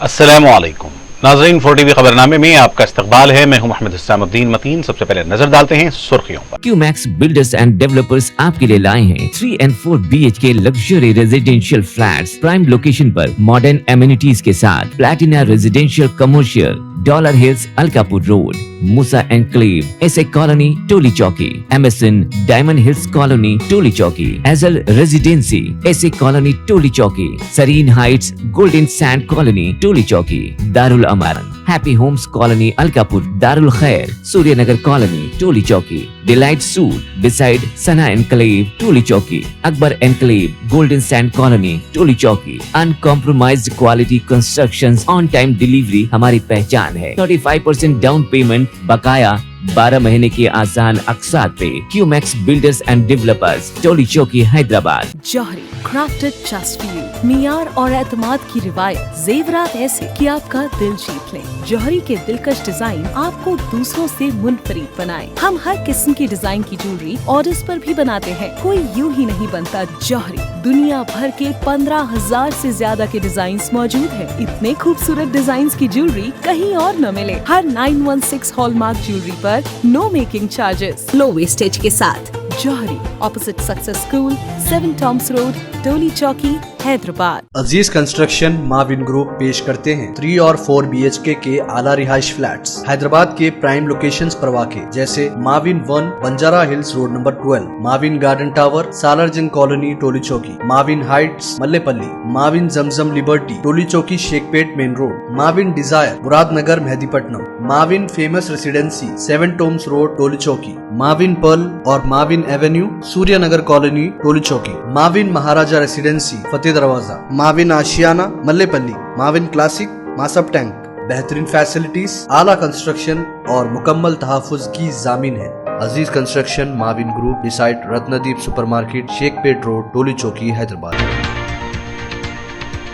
अस्सलामुअलैकुम नाज़रीन, 4TV खबरनामे में आपका इस्तकबाल है। मैं हूं मोहम्मद हुसैनुद्दीन मतीन। सबसे पहले नजर डालते हैं सुर्खियों पर। क्यूमैक्स बिल्डर्स एंड डेवलपर्स आपके लिए लाए हैं 3 and 4 BHK luxury residential flats prime location पर मॉडर्न एमिनिटीज के साथ। Platina residential commercial, dollar hills Alkapur road, Musa enclave, SA colony Toli Chowki, MSN diamond hills colony Toli Chowki, एजल residency SA colony Toli Chowki, Sareen heights golden sand colony Toli Chowki, Darul Aman happy homes colony Alkapur, Darul Khair Suryanagar colony Toli Chowki, delight suite beside Sana enclave Toli Chowki, Akbar enclave golden sand colony Toli चौकी। Uncompromised quality constructions, on time delivery हमारी पहचान है। 35% down payment, बकाया 12 महीने की आसान अक़सात पे। QMax builders and developers, Toli Chowki, Hyderabad. Johri crafted just for you, मियार और एतमाद की रिवायत, जेवरात ऐसे कि आपका दिल जीत ले। जौहरी के दिलकश डिजाइन आपको दूसरों से मुनफरिद बनाए। हम हर किस्म की डिजाइन की ज्वेलरी ऑर्डर्स पर भी बनाते हैं, कोई यूं ही नहीं बनता। जौहरी दुनिया भर के 15,000 से ज्यादा के डिजाइन मौजूद है। इतने खूबसूरत डिजाइन की ज्वेलरी कहीं और न मिले। हर 916 हॉलमार्क ज्वेलरी पर no making charges, low wastage के साथ। जौहरी, opposite success school, 7 tombs road, Toli Chowki, Hyderabad. Aziz construction Mavin group पेश करते हैं 3 और 4 BHK के आला रिहाइश फ्लैट्स हैदराबाद के प्राइम लोकेशंस पर वाक़े, जैसे Mavin 1 Banjara hills road number 12, Mavin garden tower Salarjung colony Toli Chowki, Mavin heights Mallepally, Mavin Zamzam liberty Toli Chowki Shaikpet main road, Mavin desire Muradnagar Mehdipatnam, Mavin famous residency 7 tombs road Toli Chowki, Mavin pearl और Mavin avenue Suryanagar colony Toli Chowki, Mavin Maharaja residency Fateh Darwaza, Mavin Ashiana Mallepally, Mavin classic Masab tank. बेहतरीन फैसिलिटीज, आला कंस्ट्रक्शन और मुकम्मल तहफ़्फ़ुज़ की जामीन है। Aziz construction Mavin group, beside Ratnadeep supermarket, Shaikpet road, Toli Chowki, Hyderabad.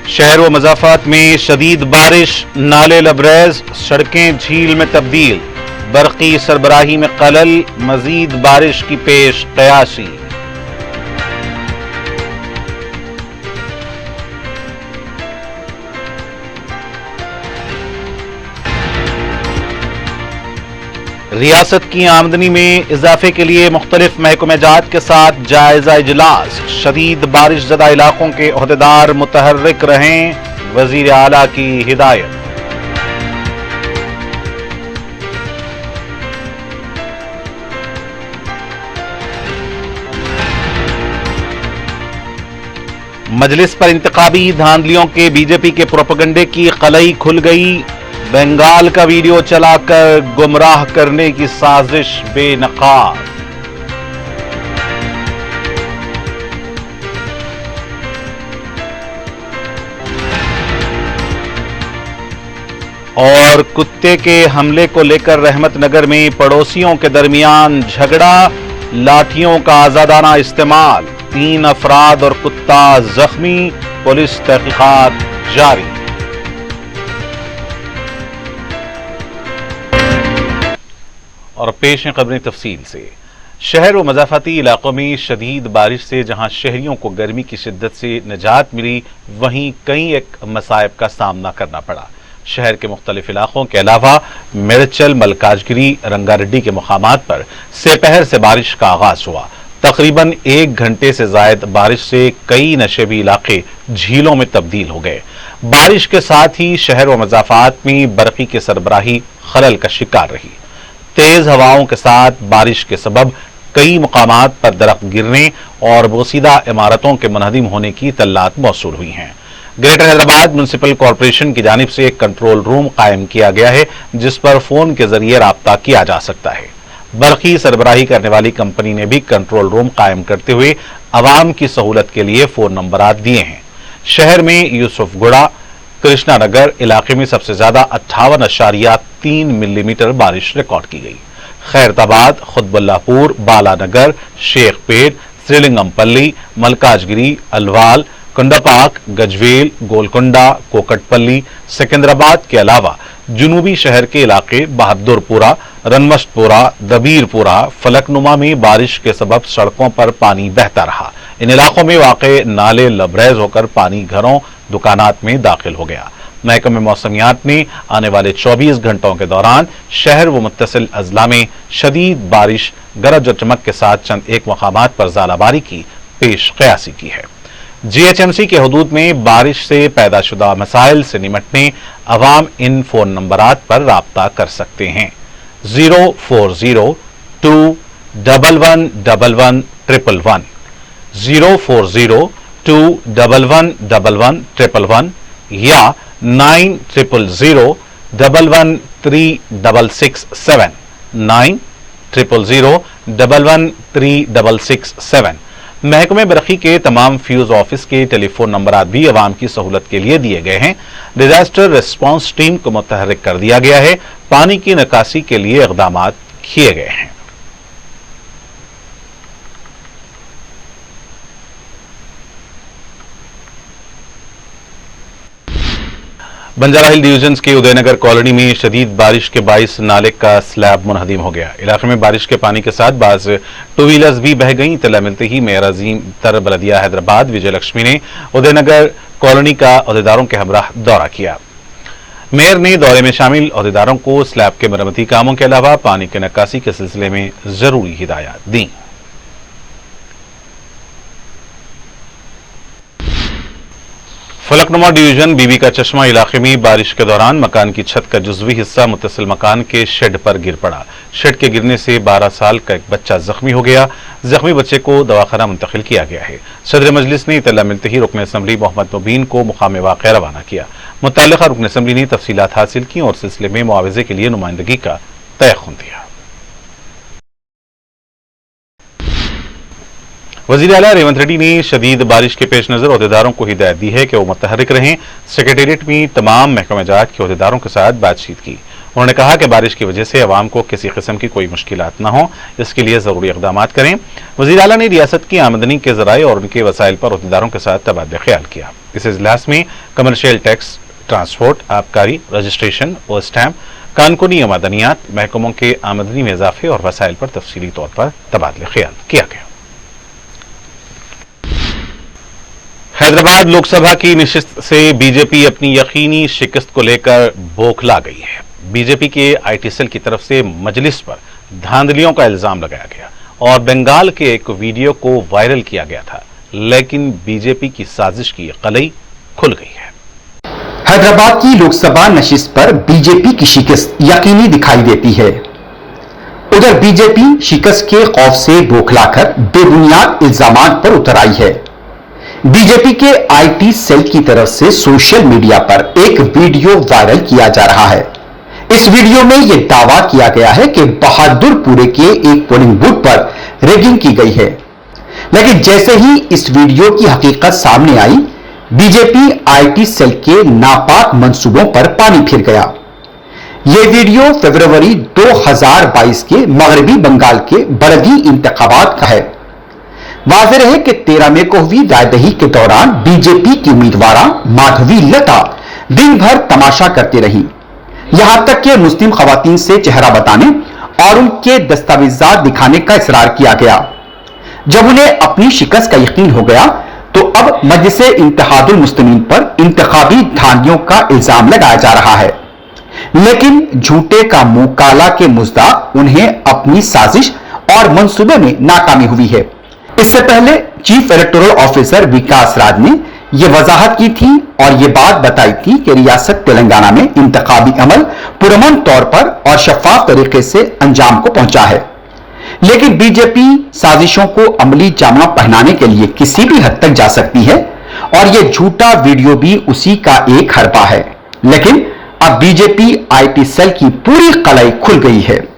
शहर व मज़ाफ़ात में शदीद बारिश, नाले लबरेज, सड़कें झील में तब्दील, बरक़ी सरबराही में खलल, मजीद बारिश की पेश क़यासी। रियासत की आमदनी में इजाफे के लिए मुख्तलिफ महकमेजात के साथ जायजा इजलास, शदीद बारिश ज़दा इलाकों के ओहदेदार मुतहर्रिक रहें, वज़ीर आला की हिदायत। मजलिस पर इंतखाबी धांधलियों के बीजेपी के प्रोपेगेंडे की कलई खुल गई। बंगाल का वीडियो चलाकर गुमराह करने की साजिश बेनकाब। और कुत्ते के हमले को लेकर रहमतनगर में पड़ोसियों के दरमियान झगड़ा, लाठियों का आजादाना इस्तेमाल, 3 अफराद और कुत्ता जख्मी, पुलिस तहकीकात जारी। और पेश है खबरें तफसील से। शहर व मज़ाफ़ाती इलाकों में शदीद बारिश से जहां शहरियों को गर्मी की शिद्दत से निजात मिली, वहीं कई एक मसाइब का सामना करना पड़ा। शहर के मुख्तलिफ इलाकों के अलावा मिर्चल, मलकाजगिरी, रंगारेड्डी के मुकामात पर सेपहर से बारिश का आगाज हुआ। तकरीबन 1 घंटे से जायद बारिश से कई नशेबी इलाके झीलों में तब्दील हो गए। बारिश के साथ ही शहर व मज़ाफ़ात में बरक़ी की सरबराही खलल का शिकार रही। तेज हवाओं के साथ बारिश के सबब कई मुकामात पर दरख्त गिरने और बोसीदा इमारतों के मुनहदिम होने की इत्तलात मौसूल हुई हैं। ग्रेटर हैदराबाद म्युनिसिपल कॉरपोरेशन की जानिब से एक कंट्रोल रूम कायम किया गया है, जिस पर फोन के जरिए राब्ता किया जा सकता है। बरक़ी सरबराही करने वाली कंपनी ने भी कंट्रोल रूम कायम करते हुए अवाम की सहूलत के लिए फोन नंबरात दिए हैं। शहर में यूसुफगुड़ा, कृष्णा नगर इलाके में सबसे ज्यादा 58.3 मिलीमीटर बारिश रिकॉर्ड की गई। खैरताबाद, खुतबुल्लापुर, बालानगर, शेखपेट, श्रीलिंगमपल्ली, मलकाजगिरी, अलवाल, कुंडापाक, गजवेल, गोलकुंडा, कोकटपल्ली, सिकंदराबाद के अलावा जुनूबी शहर के इलाके बहादुरपुरा, रनमस्तपुरा, दबीरपुरा, फलकनुमा में बारिश के सबब सड़कों पर पानी बहता रहा। इन इलाकों में वाक़े नाले लबरेज होकर पानी घरों, दुकानात में दाखिल हो गया। महकमे मौसमियात ने आने वाले 24 घंटों के दौरान शहर व मुत्तसिल अजला में शदीद बारिश, गरज और चमक के साथ चंद एक मकामात पर ज़ालाबारी की पेश क़यासी की है। GHMC के हदूद में बारिश से पैदाशुदा मसाइल से निमटने अवाम इन फोन नंबरात पर राब्ता कर सकते हैं। 04021111111, 04021111111 या 9000111367, 9000111367। महकमे बरखी के तमाम फ्यूज ऑफिस के टेलीफोन नंबरात भी अवाम की सहूलत के लिए दिए गए हैं। डिजास्टर रिस्पांस टीम को मुतहर्रिक कर दिया गया है। पानी की निकासी के लिए इक़दामात किए गए हैं। बंजारा हिल डिवीजन के उदयनगर कॉलोनी में शदीद बारिश के बाइस नाले का स्लैब मुनहदिम हो गया। इलाके में बारिश के पानी के साथ बाज टू व्हीलर्स भी बह गईं। इत्तला मिलते ही मेयर अजीम तर बलदिया हैदराबाद विजय लक्ष्मी ने उदयनगर कॉलोनी का अहदेदारों के हमराह दौरा किया। मेयर ने दौरे में शामिल अहदेदारों को स्लैब के मरम्मती कामों के अलावा पानी की निकासी के सिलसिले में जरूरी हिदायत दी। फलकनुमा डिवीजन बीबी का चश्मा इलाके में बारिश के दौरान मकान की छत का जुज़वी हिस्सा मुत्तसिल मकान के शेड पर गिर पड़ा। शेड के गिरने से 12 साल का एक बच्चा जख्मी हो गया। जख्मी बच्चे को दवाखाना मुंतकिल किया गया है। सदर मजलिस ने इत्तला मिलते ही रुकन असम्बली मोहम्मद मुबीन को मुकाम वाक़या रवाना किया। मुतल्लिक़ा रुकन असम्बली ने तफसीलात हासिल की और सिलसिले में मुआवजे के लिए नुमाइंदगी का तयख्खुन दिया। वज़ीर आला रेवंत रेड्डी ने शदीद बारिश के पेश नजर अहदेदारों को हिदायत दी है कि वो मुतहर्रिक रहें। सेक्रेटेरिएट में तमाम महकमा जात के अहदेदारों के साथ बातचीत की। उन्होंने कहा कि बारिश की वजह से अवाम को किसी किस्म की कोई मुश्किलात न हो, इसके लिए जरूरी इक़दामात करें। वज़ीर आला ने रियासत की आमदनी के ज़राए और उनके वसाइल पर अहदेदारों के साथ तबादला ख्याल किया। इस इजलास में कमर्शियल टैक्स, ट्रांसपोर्ट, आबकारी, रजिस्ट्रेशन और स्टैम्प, कानूनी मदनियात, महकमों के आमदनी में इजाफे और वसाइल पर तफसीली तौर पर तबादला ख्याल किया गया। हैदराबाद लोकसभा की निशिस्त से बीजेपी अपनी यकीनी शिकस्त को लेकर बौखला गई है। बीजेपी के IT सेल की तरफ से मजलिस पर धांधलियों का इल्जाम लगाया गया और बंगाल के एक वीडियो को वायरल किया गया था, लेकिन बीजेपी की साजिश की कलई खुल गई है। हैदराबाद की लोकसभा नशिस्त पर बीजेपी की शिकस्त यकीनी दिखाई देती है। उधर बीजेपी शिकस्त के खौफ से बौखलाकर बेबुनियाद इल्जामात पर उतर आई है। बीजेपी के IT सेल की तरफ से सोशल मीडिया पर एक वीडियो वायरल किया जा रहा है। इस वीडियो में यह दावा किया गया है कि बहादुरपुरे के एक पोलिंग बूथ पर रैगिंग की गई है, लेकिन जैसे ही इस वीडियो की हकीकत सामने आई, बीजेपी IT सेल के नापाक मंसूबों पर पानी फिर गया। यह वीडियो फरवरी 2022 के मगरबी बंगाल के बड़गी इंतखाबात का है। वाज़ेह है कि 13 मई को हुई रायदही के दौरान बीजेपी की उम्मीदवार माधवी लता दिन भर तमाशा करती रही, यहां तक कि मुस्लिम खवातीन से चेहरा बताने और उनके दस्तावेजात दिखाने का इसरार किया गया। जब उन्हें अपनी शिकस्त का यकीन हो गया तो अब मजलिस इत्तेहादुल मुस्लिमीन पर इंतखाबी धांधलियों का इल्जाम लगाया जा रहा है, लेकिन झूठे का मुंह काला के मुद्दा उन्हें अपनी साजिश और मंसूबे में नाकामी हुई है। इससे पहले चीफ इलेक्टोरल ऑफिसर विकास राज ने यह वजाहत की थी और यह बात बताई थी कि रियासत तेलंगाना में इंतखाबी अमल पुरअमन तौर पर और शफाफ तरीके से अंजाम को पहुंचा है, लेकिन बीजेपी साजिशों को अमली जामा पहनाने के लिए किसी भी हद तक जा सकती है और यह झूठा वीडियो भी उसी का एक हरबा है। लेकिन अब बीजेपी IT सेल की पूरी कलाई खुल गई है।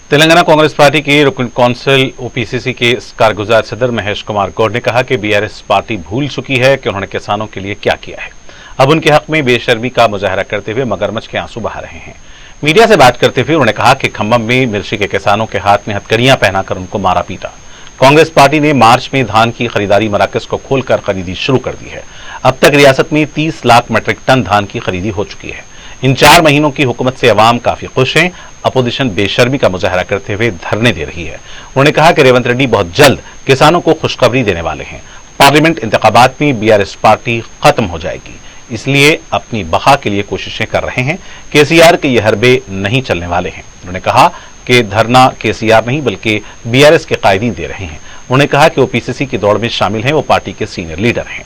तेलंगाना कांग्रेस पार्टी के रुकन कौंसिल OPCC के कारगुजार सदर महेश कुमार गौड़ ने कहा कि BRS पार्टी भूल चुकी है कि उन्होंने किसानों के लिए क्या किया है। अब उनके हक में बेशर्मी का मुजाहरा करते हुए मगरमच्छ के आंसू बहा रहे हैं। मीडिया से बात करते हुए उन्होंने कहा कि खम्भम में मिर्ची के किसानों के हाथ में हथकड़ियां पहनाकर उनको मारा पीटा। कांग्रेस पार्टी ने मार्च में धान की खरीदारी मराकज को खोलकर खरीदी शुरू कर दी है। अब तक रियासत में 30 लाख मीट्रिक टन धान की खरीदी हो चुकी है। इन 4 महीनों की हुकूमत से अवाम काफी खुश हैं। अपोजिशन बेशर्मी का मुजाहरा करते हुए धरने दे रही है। उन्होंने कहा कि रेवंत रेड्डी बहुत जल्द किसानों को खुशखबरी देने वाले हैं। पार्लियामेंट इंतखाबात में बीआरएस पार्टी खत्म हो जाएगी, इसलिए अपनी बका के लिए कोशिशें कर रहे हैं। केसीआर के ये हरबे नहीं चलने वाले हैं। उन्होंने कहा कि धरना केसीआर नहीं बल्कि बीआरएस के कायदीन दे रहे हैं। उन्होंने कहा कि वो पीसीसी की दौड़ में शामिल हैं, वो पार्टी के सीनियर लीडर हैं।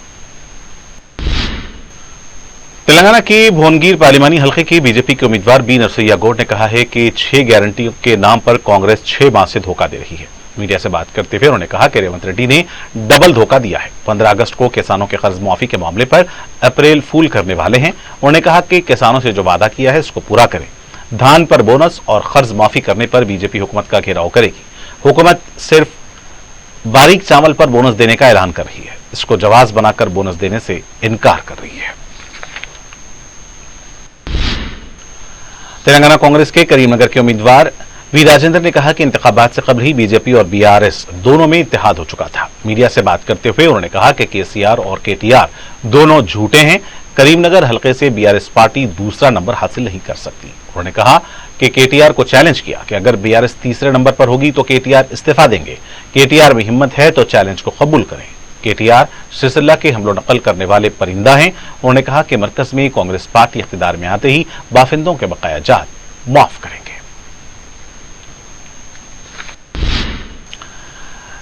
तेलंगाना के भुवनगिर पार्लिमानी हल्के के बीजेपी के उम्मीदवार बी नरसैया गौड ने कहा है कि 6 गारंटियों के नाम पर कांग्रेस 6 माह से धोखा दे रही है। मीडिया से बात करते हुए उन्होंने कहा कि रेवंत रेड्डी ने डबल धोखा दिया है। 15 अगस्त को किसानों के कर्ज माफी के मामले पर अप्रैल फूल करने वाले हैं। उन्होंने कहा कि किसानों से जो वादा किया है उसको पूरा करें। धान पर बोनस और कर्ज माफी करने पर बीजेपी हुकूमत का घेराव करेगी। हुकूमत सिर्फ बारीक चावल पर बोनस देने का ऐलान कर रही है, इसको जवाब बनाकर बोनस देने से इनकार कर रही है। तेलंगाना कांग्रेस के करीमनगर के उम्मीदवार वी राजेंद्र ने कहा कि इंतखाबात से कबल ही बीजेपी और बीआरएस दोनों में इत्तेहाद हो चुका था। मीडिया से बात करते हुए उन्होंने कहा कि केसीआर और केटीआर दोनों झूठे हैं। करीमनगर हल्के से बीआरएस पार्टी दूसरा नंबर हासिल नहीं कर सकती। उन्होंने कहा कि केटीआर को चैलेंज किया कि अगर बीआरएस तीसरे नंबर पर होगी तो केटीआर इस्तीफा देंगे। केटीआर में हिम्मत है तो चैलेंज को कबूल करें। केटीआर सिलसिला के हमलो नकल करने वाले परिंदा हैं। उन्होंने कहा कि मरकज में कांग्रेस पार्टी इख्तिदार में आते ही बाफिंदों के बकाया जात माफ करेंगे।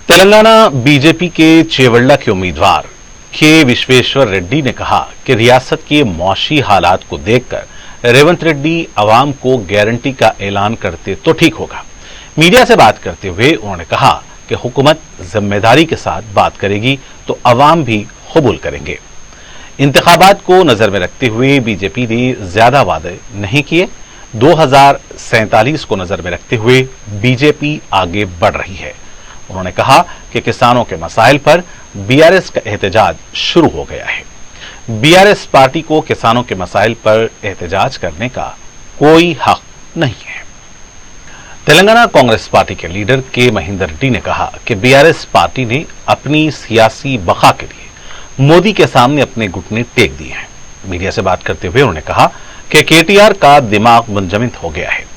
तेलंगाना बीजेपी के चेवल्ला के उम्मीदवार के विश्वेश्वर रेड्डी ने कहा कि रियासत के मौशी हालात को देखकर रेवंत रेड्डी अवाम को गारंटी का ऐलान करते तो ठीक होगा। मीडिया से बात करते हुए उन्होंने कहा कि हुकूमत जिम्मेदारी के साथ बात करेगी तो अवाम भी कबूल करेंगे। इंतखाबात को नजर में रखते हुए बीजेपी ने ज्यादा वादे नहीं किए। 2047 को नजर में रखते हुए बीजेपी आगे बढ़ रही है। उन्होंने कहा कि किसानों के मसाइल पर बीआरएस का एहतजाज शुरू हो गया है। बीआरएस पार्टी को किसानों के मसाइल पर एहतजाज करने का कोई हक नहीं है। तेलंगाना कांग्रेस पार्टी के लीडर के महेंद्र रेड्डी ने कहा कि बीआरएस पार्टी ने अपनी सियासी बका के लिए मोदी के सामने अपने घुटने टेक दिए हैं। मीडिया से बात करते हुए उन्होंने कहा कि केटीआर का दिमाग मुंजमद हो गया है।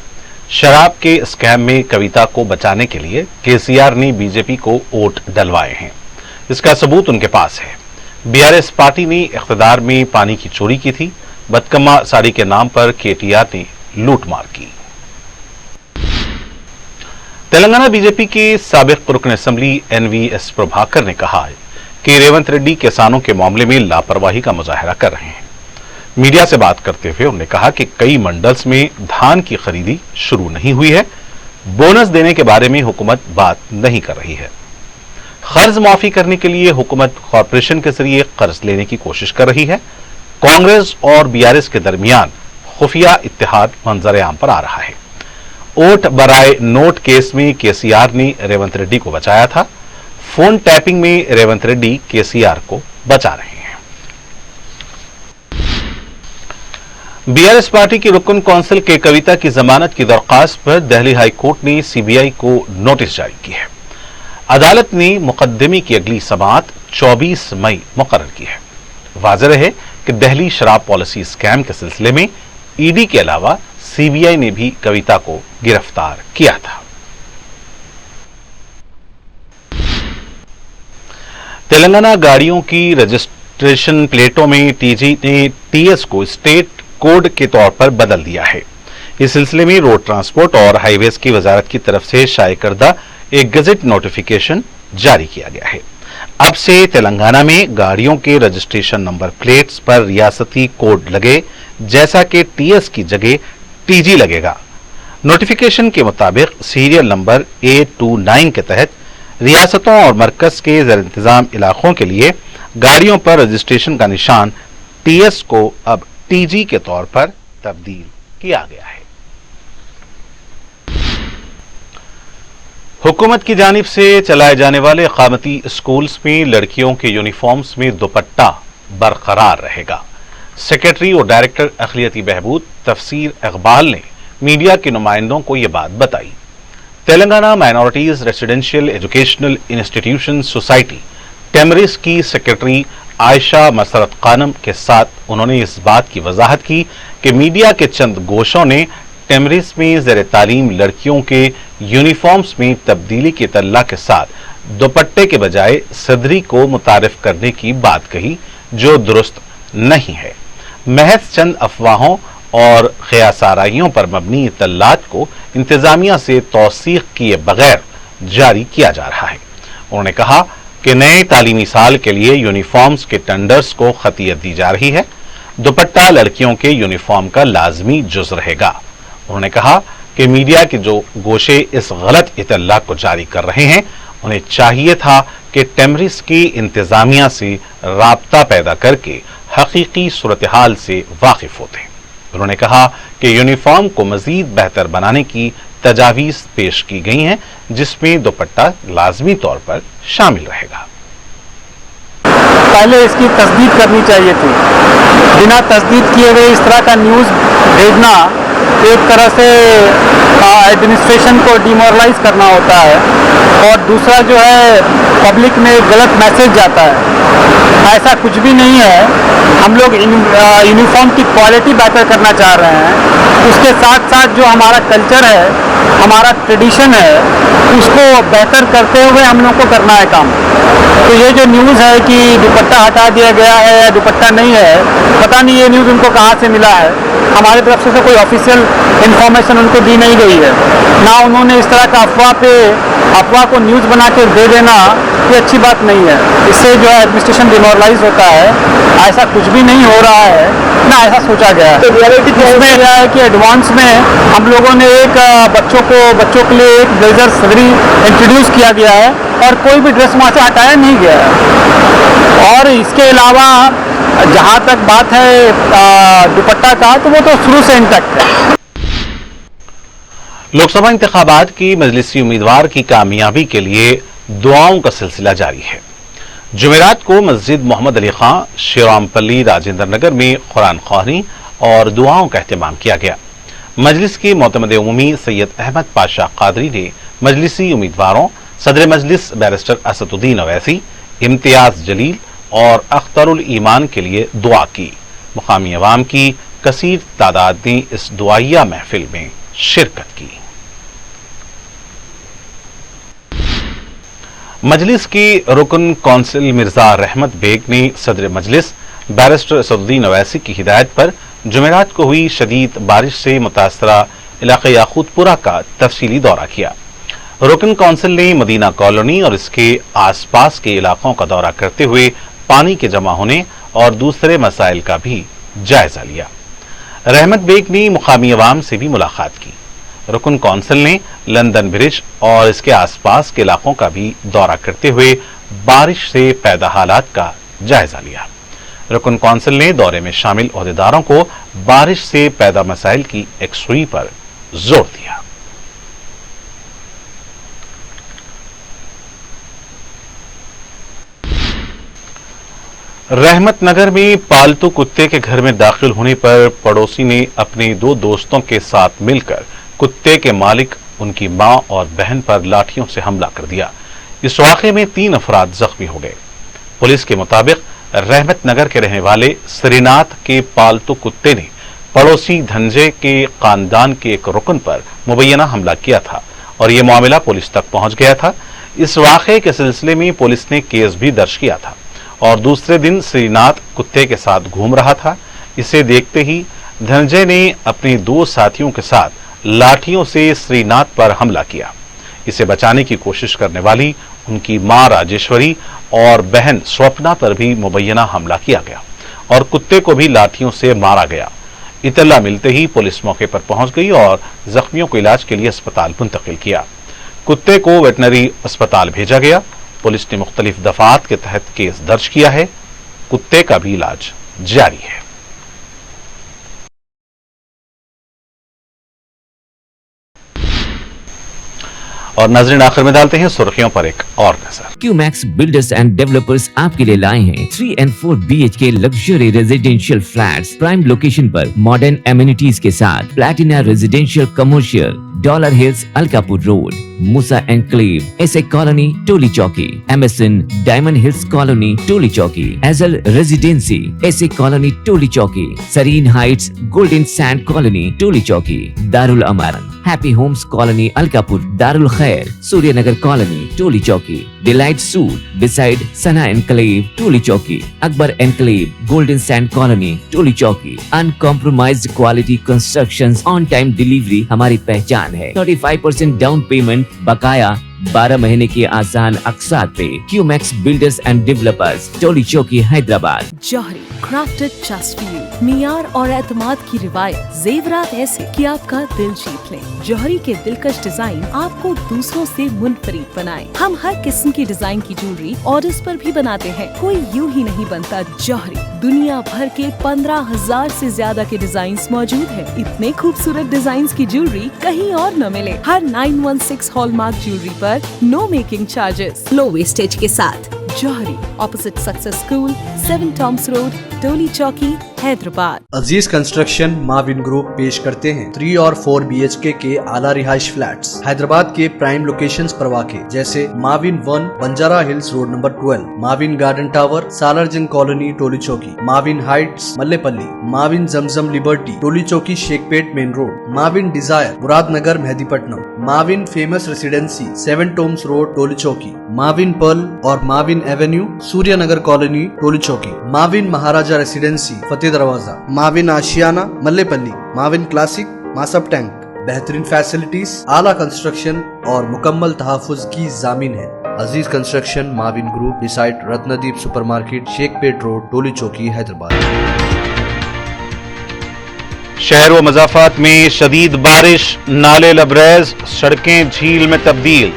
शराब के स्कैम में कविता को बचाने के लिए केसीआर ने बीजेपी को वोट डलवाए हैं, इसका सबूत उनके पास है। बीआरएस पार्टी ने इख्तिदार में पानी की चोरी की थी। बदकम्मा साड़ी के नाम पर केटीआर ने लूटमार की। तेलंगाना बीजेपी के साबिक रुकन असेंबली एनवीएस प्रभाकर ने कहा है कि रेवंत रेड्डी किसानों के मामले में लापरवाही का मुजाहरा कर रहे हैं। मीडिया से बात करते हुए उन्होंने कहा कि कई मंडल्स में धान की खरीदी शुरू नहीं हुई है। बोनस देने के बारे में हुकूमत बात नहीं कर रही है। कर्ज माफी करने के लिए हुकूमत कॉरपोरेशन के जरिए कर्ज लेने की कोशिश कर रही है। कांग्रेस और बीआरएस के दरमियान खुफिया इत्तेहाद मंजर-ए-आम पर आ रहा है। वोट बराए नोट केस में केसीआर ने रेवंत रेड्डी को बचाया था। फोन टैपिंग में रेवंत रेड्डी केसीआर को बचा रहे हैं। बीआरएस पार्टी की रुकन काउंसिल के कविता की जमानत की दरख्वास्त पर दिल्ली हाई कोर्ट ने सीबीआई को नोटिस जारी की है। अदालत ने मुकदमे की अगली समाअत 24 मई मुकर्रर की है। वाज़ेह रहे कि दिल्ली शराब पॉलिसी स्कैम के सिलसिले में ईडी के अलावा सीबीआई ने भी कविता को गिरफ्तार किया था। तेलंगाना गाड़ियों की रजिस्ट्रेशन प्लेटों में टीजी ने टीएस को स्टेट कोड के तौर पर बदल दिया है। इस सिलसिले में रोड ट्रांसपोर्ट और हाईवेज की वजारत की तरफ से शाये करदा एक गजट नोटिफिकेशन जारी किया गया है। अब से तेलंगाना में गाड़ियों के रजिस्ट्रेशन नंबर प्लेट्स पर रियासती कोड लगे जैसा कि टीएस की जगह टीजी लगेगा। नोटिफिकेशन के मुताबिक सीरियल नंबर A29 के तहत रियासतों और मरकज के ज़र इंतजाम इलाकों के लिए गाड़ियों पर रजिस्ट्रेशन का निशान टीएस को अब टीजी के तौर पर तब्दील किया गया है। हुकूमत की जानिब से चलाए जाने वाले इक़ामती स्कूल्स में लड़कियों के यूनिफॉर्म्स में दुपट्टा बरकरार रहेगा। सेक्रेटरी और डायरेक्टर अखिलियती बहबूद तफसीर इकबाल ने मीडिया के नुमाइंदों को यह बात बताई। Telangana minorities residential educational institution society टेमरिस की सेक्रेटरी आयशा मसरत खानम के साथ उन्होंने इस बात की वजाहत की कि मीडिया के चंद गोशों ने टेमरिस में ज़ेर तालीम लड़कियों के यूनिफॉर्म्स में तब्दीली के तल्ला के साथ दुपट्टे के बजाय सदरी को मुतारिफ करने की बात कही, जो दुरुस्त नहीं है। महज चंद अफवाहों और ख़यासाराइयों पर मबनी इत्तलात को इंतजामिया से तौसीक किए बगैर जारी किया जा रहा है। उन्होंने कहा कि नए तालीमी साल के लिए यूनिफॉर्म्स के टेंडर्स को खतियत दी जा रही है। दुपट्टा लड़कियों के यूनिफॉर्म का लाजमी जुज़ रहेगा। उन्होंने कहा कि मीडिया के जो गोशे इस गलत इत्तला को जारी कर रहे हैं, उन्हें चाहिए था कि टेमरिस की इंतजामिया से राब्ता पैदा करके हकीकी सूरत हाल से वाकिफ होते। उन्होंने कहा कि यूनिफॉर्म को मजीद बेहतर बनाने की तजावीज़ पेश की गई हैं, जिसमें दुपट्टा लाजमी तौर पर शामिल रहेगा। पहले इसकी तस्दीक करनी चाहिए थी। बिना तस्दीक किए हुए इस तरह का न्यूज़ भेजना एक तरह से एडमिनिस्ट्रेशन को डिमोरलाइज करना होता है, और दूसरा जो है पब्लिक में गलत मैसेज जाता है। ऐसा कुछ भी नहीं है। हम लोग यूनिफॉर्म की क्वालिटी बेहतर करना चाह रहे हैं। उसके साथ साथ जो हमारा कल्चर है, हमारा ट्रेडिशन है, उसको बेहतर करते हुए हम लोग को करना है काम। तो ये जो न्यूज़ है कि दुपट्टा हटा दिया गया है या दुपट्टा नहीं है, पता नहीं ये न्यूज़ उनको कहाँ से मिला है। हमारी तरफ से तो कोई ऑफिशियल इन्फॉर्मेशन उनको दी नहीं गई है, ना उन्होंने इस तरह का अफवाह को न्यूज़ बना के दे देना, ये अच्छी बात नहीं है। इससे जो है एडमिनिस्ट्रेशन डिमोरलाइज होता है। ऐसा कुछ भी नहीं हो रहा है, ना ऐसा सोचा गया है। तो रियलिटी इसमें यह है कि एडवांस में हम लोगों ने एक बच्चों के लिए एक ब्लेजर सदरी इंट्रोड्यूस किया गया है, और कोई भी ड्रेस वहाँ से हटाया नहीं गया है। और इसके अलावा जहाँ तक बात है दुपट्टा का, तो वो तो शुरू से इंटैक्ट है। लोकसभा इंतखाबात की मजलिसी उम्मीदवार की कामयाबी के लिए दुआओं का सिलसिला जारी है। जुमेरात को मस्जिद मोहम्मद अली खां, श्रीरामपल्ली, राजेंद्र नगर में कुरान ख्वानी और दुआओं का एहतमाम किया गया। मजलिस के मोतमद उमूमी सैयद अहमद पाशा कादरी ने मजलिसी उम्मीदवारों सदर मजलिस बैरिस्टर असदुद्दीन अवैसी, इम्तियाज जलील और अख्तरुल ईमान के लिए दुआ की। मुकामी अवाम की कसीर तादाद ने इस दुआइया महफिल में शिरकत की। मजलिस की रुकन कौंसिल मिर्जा रहमत बेग ने सदर मजलिस बैरिस्टर असदुद्दीन अवैसी की हिदायत पर जुमेरात को हुई शदीद बारिश से मुतासरा इलाके याकूतपुरा का तफसीली दौरा किया। रुकन कौंसिल ने मदीना कॉलोनी और इसके आसपास के इलाकों का दौरा करते हुए पानी के जमा होने और दूसरे मसाइल का भी जायजा लिया। रहमत बेग ने मुकामी अवाम से भी मुलाकात की। रुकन कौंसिल ने लंदन ब्रिज और इसके आसपास के इलाकों का भी दौरा करते हुए बारिश से पैदा हालात का जायजा लिया। रुकन कौंसिल ने दौरे में शामिल ओहदेदारों को बारिश से पैदा मसाइल की यकसुई पर जोर दिया। रहमत नगर में पालतू कुत्ते के घर में दाखिल होने पर पड़ोसी ने अपने दो दोस्तों के साथ मिलकर कुत्ते के मालिक, उनकी मां और बहन पर लाठियों से हमला कर दिया। इस वाक़े में 3 अफराद जख्मी हो गए। पुलिस के मुताबिक रहमत नगर के रहने वाले श्रीनाथ के पालतू कुत्ते ने पड़ोसी धनजे के खानदान के एक रुकन पर मुबैना हमला किया था और यह मामला पुलिस तक पहुंच गया था। इस वाक़े के सिलसिले में पुलिस ने केस भी दर्ज किया था और दूसरे दिन श्रीनाथ कुत्ते के साथ घूम रहा था। इसे देखते ही धनंजय ने अपने 2 साथियों के साथ लाठियों से श्रीनाथ पर हमला किया। इसे बचाने की कोशिश करने वाली उनकी मां राजेश्वरी और बहन स्वप्ना पर भी मुबैना हमला किया गया और कुत्ते को भी लाठियों से मारा गया। इतला मिलते ही पुलिस मौके पर पहुंच गई और जख्मियों को इलाज के लिए अस्पताल मुंतकिल किया। कुत्ते को वेटनरी अस्पताल भेजा गया। पुलिस ने मुख्तलिफ दफात के तहत केस दर्ज किया है। कुत्ते का भी इलाज जारी है। और नाज़रीन, आखिर में डालते हैं सुर्खियों पर एक और नजर। क्यूमैक्स बिल्डर्स एंड डेवलपर्स आपके लिए लाए हैं 3 and 4 BHK luxury residential flats prime location पर मॉडर्न एमिनिटीज के साथ Platina residential commercial dollar hills Alkapur road, Musa enclave, SA colony Toli Chowki, MSN diamond hills colony Toli Chowki, एजल residency SA colony Toli Chowki, Sareen heights golden sand colony Toli Chowki, Darul अमारन, happy homes colony Alkapur, Darul Khair Suryanagar colony Toli Chowki, delight suite beside Sana enclave Toli Chowki, Akbar enclave golden sand colony Toli चौकी। Uncompromised quality constructions, on time delivery हमारी पहचान है। 35% down payment, बकाया 12 महीने के आसान अकसात पे। QMax builders and developers, Toli Chowki, Hyderabad. Johri crafted just for you, मियार और एतमाद की रिवायत, जेवरात ऐसे कि आपका दिल जीत लें। जौहरी के दिलकश डिजाइन आपको दूसरों से मुनफरिद बनाए। हम हर किस्म की डिजाइन की ज्वेलरी ऑर्डर्स पर भी बनाते हैं, कोई यूं ही नहीं बनता। जौहरी दुनिया भर के 15,000 से ज्यादा के डिजाइन मौजूद है। इतने खूबसूरत डिजाइन की ज्वेलरी कहीं और न मिले। हर 916 हॉलमार्क ज्वेलरी पर no making charges, low wastage के साथ। जौहरी, opposite success school, 7 tombs road, Toli Chowki, Hyderabad. Aziz construction Mavin group पेश करते हैं 3 और 4 BHK के आला रिहाइश फ्लैट्स हैदराबाद के प्राइम लोकेशंस पर वाक़े, जैसे Mavin 1 Banjara hills road number 12, Mavin garden tower Salarjung colony Toli Chowki, Mavin heights Mallepally, Mavin Zamzam liberty Toli Chowki Shaikpet main road, Mavin desire Muradnagar Mehdipatnam, Mavin famous residency 7 tombs road Toli Chowki, Mavin pearl और Mavin avenue Suryanagar colony Toli Chowki, Mavin Maharaja residency Fateh Darwaza, Mavin Ashiana Mallepally, Mavin classic Masab tank. बेहतरीन फैसिलिटीज, आला कंस्ट्रक्शन और मुकम्मल तहफ़्फ़ुज़ की जामीन है। Aziz construction Mavin group decide Ratnadeep supermarket Shaikpet road Toli Chowki Hyderabad. शहर व मज़ाफ़ात में शदीद बारिश, नाले लबरेज, सड़कें झील में तब्दील,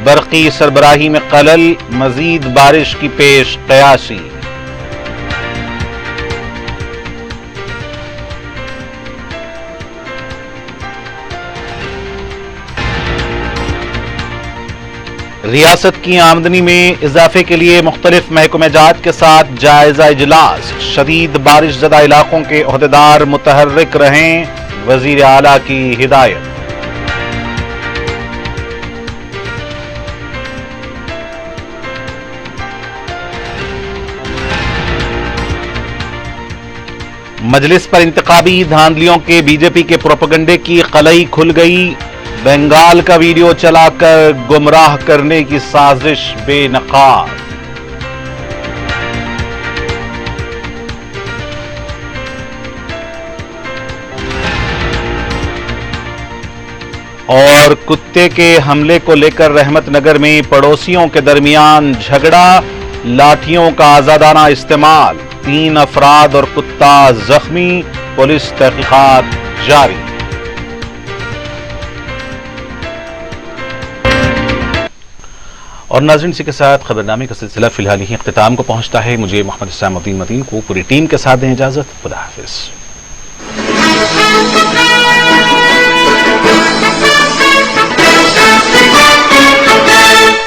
बरक़ी सरबराही में खलल, मजीद बारिश की पेश क़यासी। रियासत की आमदनी में इजाफे के लिए मुख्तलिफ महकमेजात के साथ जायजा इजलास, शदीद बारिश ज़दा इलाकों के ओहदेदार मुतहर्रिक रहें, वज़ीर आला की हिदायत। मजलिस पर इंतखाबी धांधलियों के बीजेपी के प्रोपेगेंडे की कलई खुल गई, बंगाल का वीडियो चलाकर गुमराह करने की साजिश बेनकाब। और कुत्ते के हमले को लेकर रहमतनगर में पड़ोसियों के दरमियान झगड़ा, लाठियों का आजादाना इस्तेमाल, 3 अफराद और कुत्ता जख्मी, पुलिस तहकीकात जारी। और नाज़रीन, इसी के साथ खबरनामे का सिलसिला फिलहाल ही इख्तिताम को पहुंचता है। मुझे मोहम्मद इस्लामुद्दीन मतीन को पूरी टीम के साथ दें इजाजत। खुदा हाफिज।